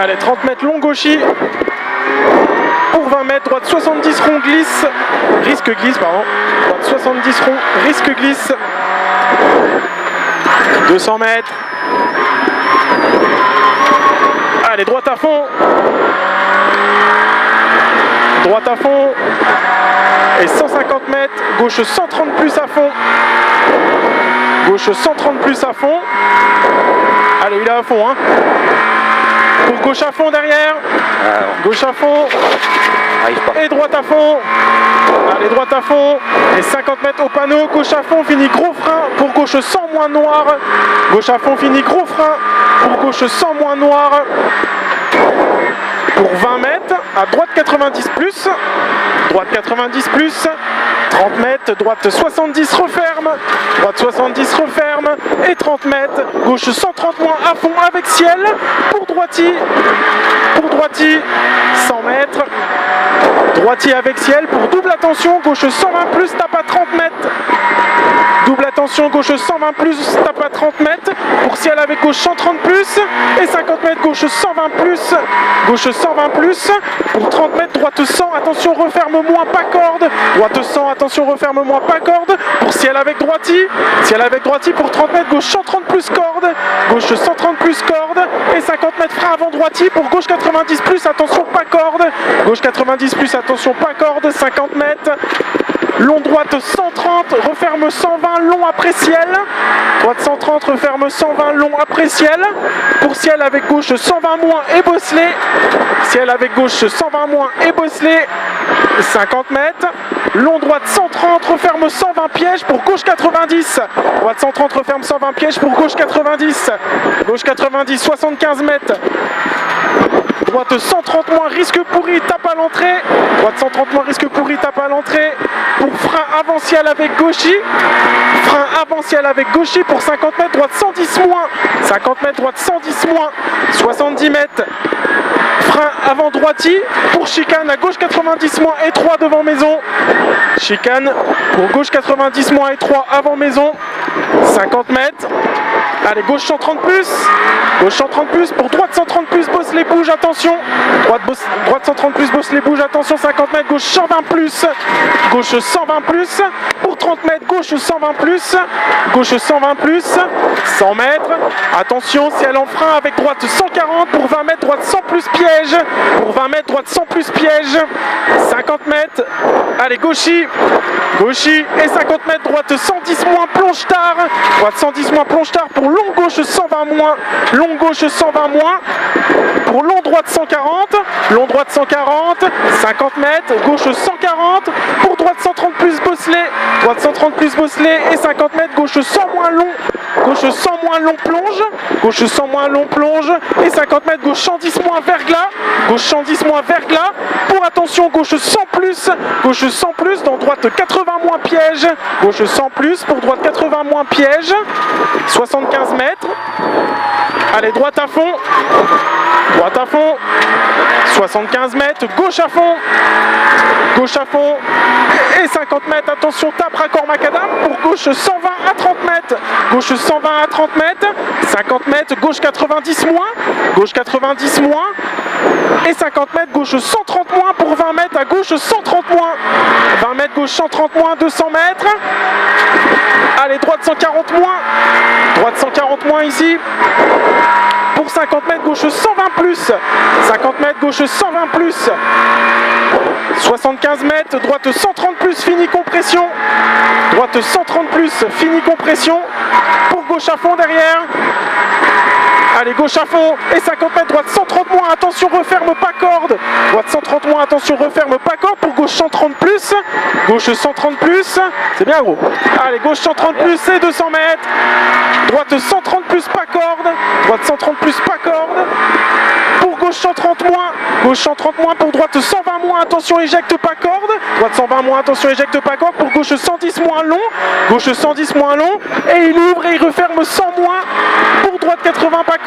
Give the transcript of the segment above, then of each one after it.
Allez, 30 mètres long gauchis. Pour 20 mètres, droite 70 rond glisse. Risque glisse, pardon. Droite 70 rond, risque glisse. 200 mètres. Allez, droite à fond. Droite à fond. Et 150 mètres. Gauche 130 plus à fond. Gauche 130 plus à fond. Allez, il est à fond, hein. Pour gauche à fond derrière. Gauche à fond. Et droite à fond. Allez, droite à fond. Et 50 mètres au panneau. Gauche à fond, fini gros frein. Pour gauche 100 moins noir. Gauche à fond, fini gros frein. Pour gauche 100 moins noir. Pour 20 mètres. À droite 90 plus. Droite 90 plus. 30 mètres, droite 70 referme, droite 70 referme, et 30 mètres, gauche 130 moins à fond avec ciel, pour droitier, 100 mètres, droitier avec ciel, pour double attention, gauche 120 plus, tape à 30 mètres, double attention, gauche 120 plus, tape à 30 mètres, pour ciel avec gauche 130 plus, et 50 mètres, gauche 120 plus, gauche 120 plus, pour 30 mètres, droite 100, attention, referme moins, pas corde, droite 100, attention, referme moins, pas corde, pour ciel avec droitier, pour 30 mètres, gauche 130 plus corde, gauche 130 plus corde, et 50 mètres, frein avant droitier, pour gauche 90 plus, attention, pas corde, gauche 90 plus, attention, pas corde, 50 mètres, long droite 130, referme 120, long après ciel, droite 130, referme 120, long après ciel, pour ciel avec gauche 120 moins et bosselé, ciel avec gauche 120 moins et bosselé, 50 mètres, long droite 130, referme 120 pièges pour gauche 90, droite 130, referme 120 pièges pour gauche 90, gauche 90, 75 mètres, droite 130 moins, risque pourri, tape à l'entrée, droite 130 moins, risque pourri, tape à l'entrée, pour frein avant ciel avec gauchis, frein avant ciel avec gauchis pour 50 mètres, droite 110 moins, 50 mètres, droite 110 moins, 70 mètres, frein avant droitier, pour chicane à gauche 90 moins et 3 devant maison, chicane pour gauche 90 moins et 3 avant maison, 50 mètres, allez, gauche 130 plus, gauche 130 plus, pour droite 130 plus, bosse les bouges, attention, droite 130 plus, bosse les bouges, attention, 50 mètres, gauche 120 plus, gauche 120 plus, pour 30 mètres, gauche 120 plus, gauche 120 plus, 100 mètres, attention, ciel en frein avec droite 140, pour 20 mètres, droite 100 plus piège, pour 20 mètres, droite 100 plus piège, 50 mètres, allez, gauchis, et 50 mètres, droite 110 moins, plonge tard, droite 110 moins, plonge tard, pour long gauche 120 moins, long gauche 120 moins, pour long droite 140, 50 mètres, gauche 140, pour droite 130 plus bosselé, droite 130 plus bosselé, et 50 mètres, gauche 100 moins long, gauche 100 moins long plonge, gauche 100 moins long plonge, et 50 mètres, gauche 110 moins verglas, gauche 110 moins verglas, pour attention, gauche 100 plus, dans droite 80 moins piège, gauche 100 plus, pour droite 80 moins piège, 75 mètres, allez, droite à fond, 75 mètres, gauche à fond, et 50 mètres, attention, tape raccord macadam, pour gauche 120 à 30 mètres, gauche 120 à 30 mètres, 50 mètres, gauche 90 moins, et 50 mètres, gauche 130 moins, pour 20 mètres, à gauche 130 moins, 20 mètres, gauche 130 moins, 200 mètres, allez, droite 140 moins ici, pour 50 mètres, gauche 120 plus, 50 mètres, gauche 120 plus, 75 mètres, droite 130 plus, fini compression, droite 130 plus, fini compression, pour gauche à fond derrière, allez, gauche à fond, et 50 mètres, droite 130 moins, attention, referme pas corde, droite 130 moins, attention, referme pas corde, pour gauche 130 plus, c'est bien gros, allez, gauche 130 plus, et 200 mètres, droite 130 plus, pas corde, droite 130 plus, pas corde, pour gauche 130 moins, pour droite 120 moins, attention, éjecte pas corde, droite 120 moins, attention, éjecte pas corde, pour gauche 110 moins long, et il ouvre et il referme 100 moins, pour droite 80 pas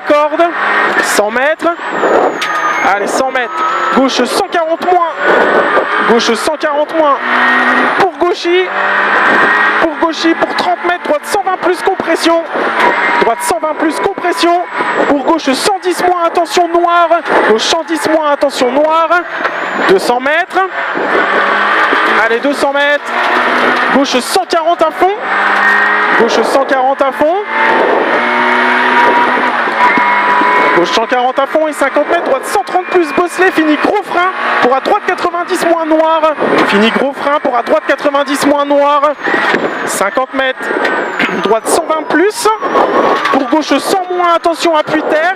corde, 100 mètres, allez, 100 mètres, gauche 140 moins, pour gauchis, pour 30 mètres, droite 120 plus compris. compression. Droite 120 plus, compression. Pour gauche 110 moins, attention noir. Gauche 110 moins, attention noir. 200 mètres. Allez, 200 mètres. Gauche 140 à fond. Gauche 140 à fond. Gauche 140 à fond et 50 mètres. Droite 130 plus, Bosselet. Fini gros frein pour à droite 90 moins noir. Fini gros frein pour à droite 90 moins noir. 50 mètres. Droite 120 plus. Pour gauche 100 moins, attention appui terre.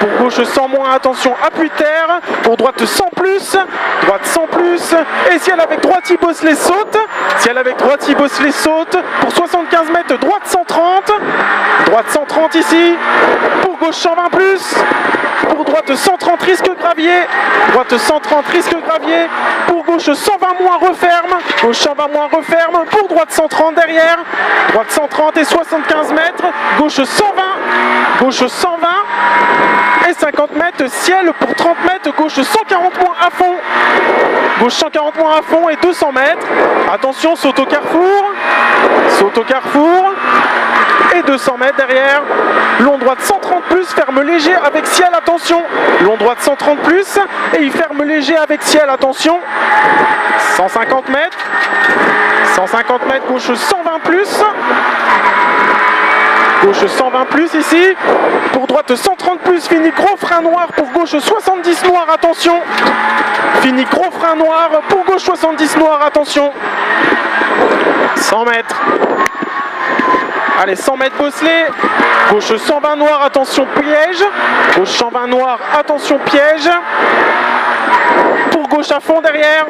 Pour gauche 100 moins, attention appui terre. Pour droite 100 plus. Droite 100 plus. Et ciel avec droite, Bosselet saute. Ciel avec droite, Bosselet saute. Pour 75 mètres, droite 130. Droite 130 ici. Pour gauche 120 plus. Pour droite 130 risque gravier. Droite 130 risque gravier. Pour gauche 120 moins referme. Gauche 120 moins referme. Pour droite 130 derrière. Droite 130 et 75 mètres. Gauche 120. Gauche 120. Et 50 mètres ciel pour 30 mètres. Gauche 140 moins à fond. Gauche 140 moins à fond et 200 mètres. Attention, saute au carrefour. Saute au carrefour. Et 200 mètres derrière. Long droite 130 plus, ferme léger avec ciel, attention. Long droite 130 plus et il ferme léger avec ciel, attention. 150 mètres. 150 mètres, gauche 120 plus. Gauche 120 plus ici. Pour droite 130 plus, fini gros frein noir. Pour gauche 70 noir, attention. Fini gros frein noir. Pour gauche 70 noir, attention. 100 mètres. Allez, 100 mètres Bosselet. Gauche 120 noir, attention piège. Gauche 120 noir, attention piège. Pour gauche à fond derrière.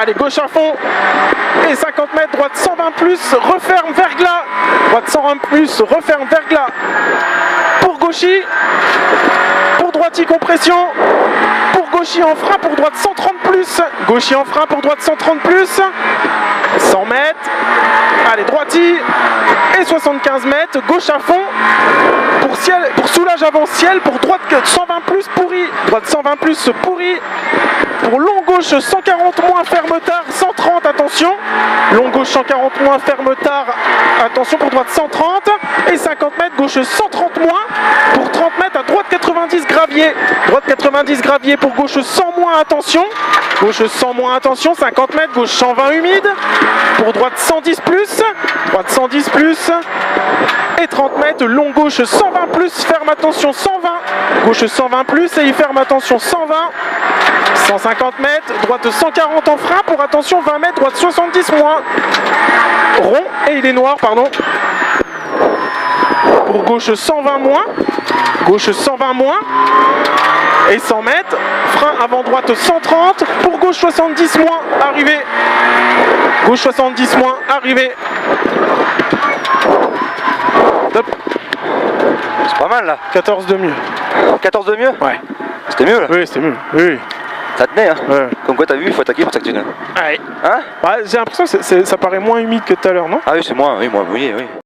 Allez, gauche à fond. Et 50 mètres, droite 120 plus, referme verglas. Droite 120 plus, referme verglas. Pour gauchy. Pour droiti compression. Pour gauchy en frein, pour droite 130 plus. Gauchy en frein, pour droite 130 plus. 100 mètres. Allez, droiti. Et 75 mètres, gauche à fond. Pour ciel, pour soulage avant ciel, pour droite 120 plus pourri. Droite 120 plus pourri. Pour long gauche 140 moins ferme tard, 130, attention. Long gauche 140 moins ferme tard, attention pour droite 130. Et 50 mètres, gauche 130 moins. Pour 30 mètres à droite 90 gravier. Droite 90 gravier pour gauche 100 moins, attention. Gauche 100 moins, attention. 50 mètres, gauche 120 humide. Pour droite 110 plus. Droite 110 plus. Et 30 mètres, long gauche 120 plus, ferme attention 120. Gauche 120 plus et il ferme attention 120. 150 mètres, droite 140 en frein pour attention 20 mètres, droite 70 moins. Rond et il est noir, pardon. Pour gauche 120 moins. Gauche 120 moins. Et 100 mètres, frein avant droite 130. Pour gauche 70 moins, arrivé. Gauche 70 moins, arrivé. Top. C'est pas mal là. 14 de mieux. 14 de mieux? Ouais. C'était mieux là? Oui, c'était mieux. Oui. Ça tenait hein? Ouais. Comme quoi t'as vu, il faut attaquer pour s'actionner. Ouais. Hein? Bah, j'ai l'impression que ça paraît moins humide que tout à l'heure, non? Ah oui, c'est moi, oui, moi, oui, oui.